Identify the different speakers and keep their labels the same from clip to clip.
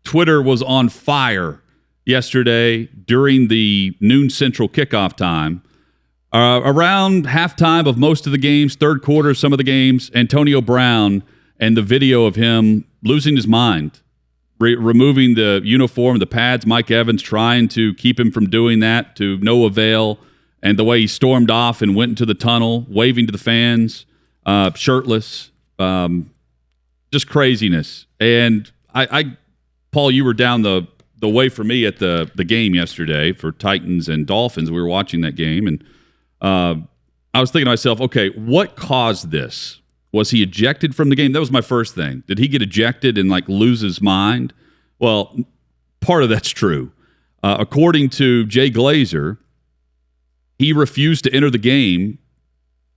Speaker 1: Twitter was on fire yesterday during the noon Central kickoff time. Around halftime of most of the games, third quarter, some of the games, Antonio Brown and the video of him losing his mind, removing the uniform, the pads, Mike Evans trying to keep him from doing that to no avail, and the way he stormed off and went into the tunnel, waving to the fans, shirtless, just craziness. And Paul, you were down the way for me at the game yesterday for Titans and Dolphins. We were watching that game, and I was thinking to myself, okay, what caused this? Was he ejected from the game? That was my first thing. Did he get ejected and lose his mind? Well, part of that's true. According to Jay Glazer, he refused to enter the game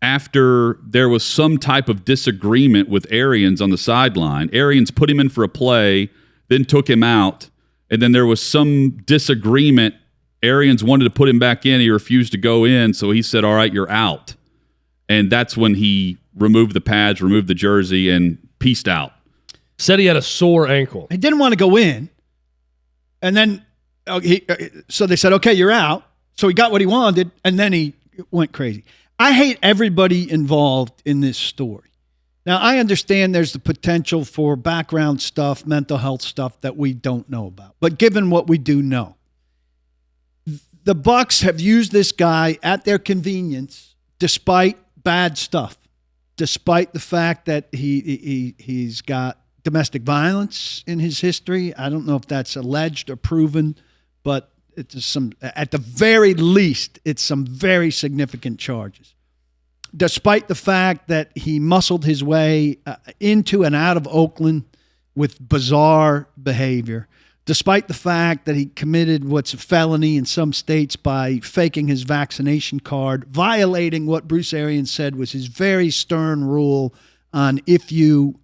Speaker 1: after there was some type of disagreement with Arians on the sideline. Arians put him in for a play, then took him out, and then there was some disagreement. Arians wanted to put him back in. He refused to go in, so he said, all right, you're out. And that's when he removed the pads, removed the jersey, and peaced out.
Speaker 2: Said he had a sore ankle.
Speaker 3: He didn't want to go in. And then, so they said, okay, you're out. So he got what he wanted, and then he went crazy. I hate everybody involved in this story. Now, I understand there's the potential for background stuff, mental health stuff that we don't know about. But given what we do know, the Bucs have used this guy at their convenience despite bad stuff, despite the fact that he's got domestic violence in his history. I don't know if that's alleged or proven, but it's at the very least, it's some very significant charges. Despite the fact that he muscled his way into and out of Oakland with bizarre behavior, despite the fact that he committed what's a felony in some states by faking his vaccination card, violating what Bruce Arians said was his very stern rule on if you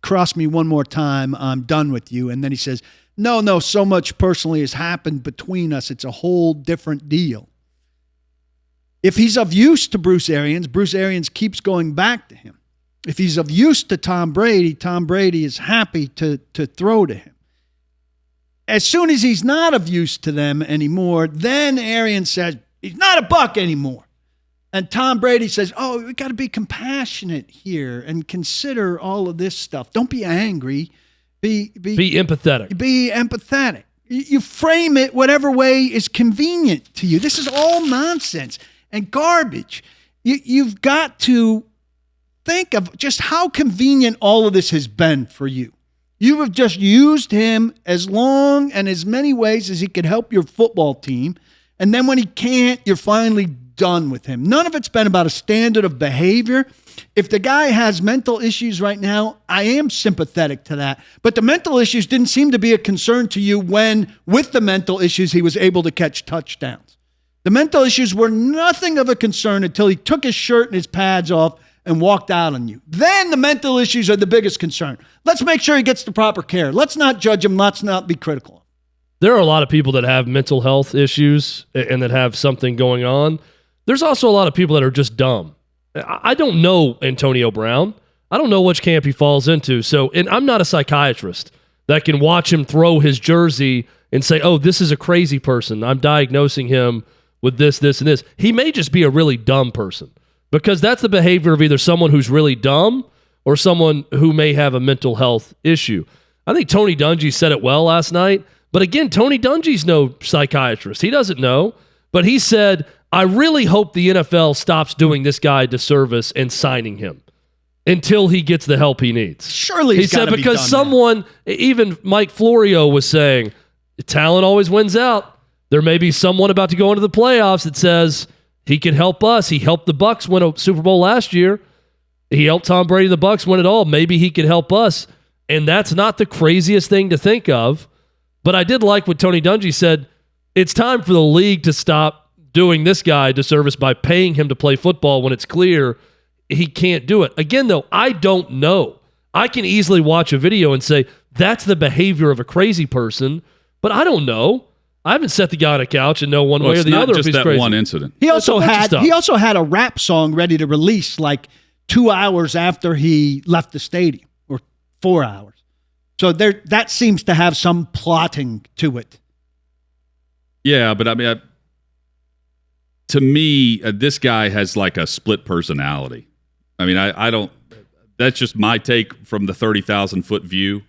Speaker 3: cross me one more time, I'm done with you. And then he says, no, so much personally has happened between us. It's a whole different deal. If he's of use to Bruce Arians keeps going back to him. If he's of use to Tom Brady is happy to throw to him. As soon as he's not of use to them anymore, then Arians says, he's not a Buck anymore. And Tom Brady says, oh, we got to be compassionate here and consider all of this stuff. Don't be angry. Be
Speaker 2: empathetic.
Speaker 3: Be empathetic. You frame it whatever way is convenient to you. This is all nonsense and garbage. You've got to think of just how convenient all of this has been for you. You have just used him as long and as many ways as he could help your football team. And then when he can't, you're finally done with him. None of it's been about a standard of behavior. If the guy has mental issues right now, I am sympathetic to that. But the mental issues didn't seem to be a concern to you when, with the mental issues, he was able to catch touchdowns. The mental issues were nothing of a concern until he took his shirt and his pads off and walked out on you. Then the mental issues are the biggest concern. Let's make sure he gets the proper care. Let's not judge him. Let's not be critical.
Speaker 2: There are a lot of people that have mental health issues and that have something going on. There's also a lot of people that are just dumb. I don't know Antonio Brown. I don't know which camp he falls into. And I'm not a psychiatrist that can watch him throw his jersey and say, oh, this is a crazy person. I'm diagnosing him with this, this, and this. He may just be a really dumb person because that's the behavior of either someone who's really dumb or someone who may have a mental health issue. I think Tony Dungy said it well last night. But again, Tony Dungy's no psychiatrist. He doesn't know. But he said, I really hope the NFL stops doing this guy a disservice and signing him until he gets the help he needs.
Speaker 3: Surely
Speaker 2: he said because someone, even Mike Florio was saying, talent always wins out. There may be someone about to go into the playoffs that says he could help us. He helped the Bucs win a Super Bowl last year. He helped Tom Brady, the Bucs win it all. Maybe he could help us. And that's not the craziest thing to think of. But I did like what Tony Dungy said. It's time for the league to stop doing this guy a disservice by paying him to play football when it's clear he can't do it. Again, though, I don't know. I can easily watch a video and say, that's the behavior of a crazy person, but I don't know. I haven't set the guy on a couch and know one way or the other if he's crazy. It's not just that
Speaker 1: one incident.
Speaker 3: He also had a rap song ready to release like 2 hours after he left the stadium, or 4 hours. So that seems to have some plotting to it.
Speaker 1: Yeah, but I mean, to me, this guy has like a split personality. I mean, I don't. That's just my take from the 30,000-foot view.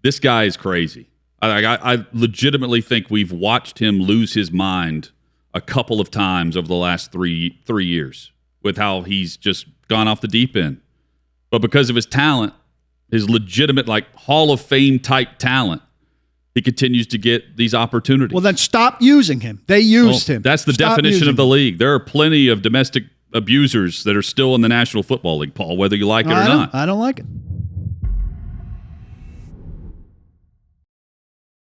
Speaker 1: This guy is crazy. I legitimately think we've watched him lose his mind a couple of times over the last three years with how he's just gone off the deep end. But because of his talent, his legitimate like Hall of Fame type talent, he continues to get these opportunities.
Speaker 3: Well, then stop using him. They used him.
Speaker 1: That's the
Speaker 3: Stop
Speaker 1: definition
Speaker 3: using
Speaker 1: of the
Speaker 3: him.
Speaker 1: league. There are plenty of domestic abusers that are still in the National Football League, Paul, whether you like it or not.
Speaker 3: I don't like it.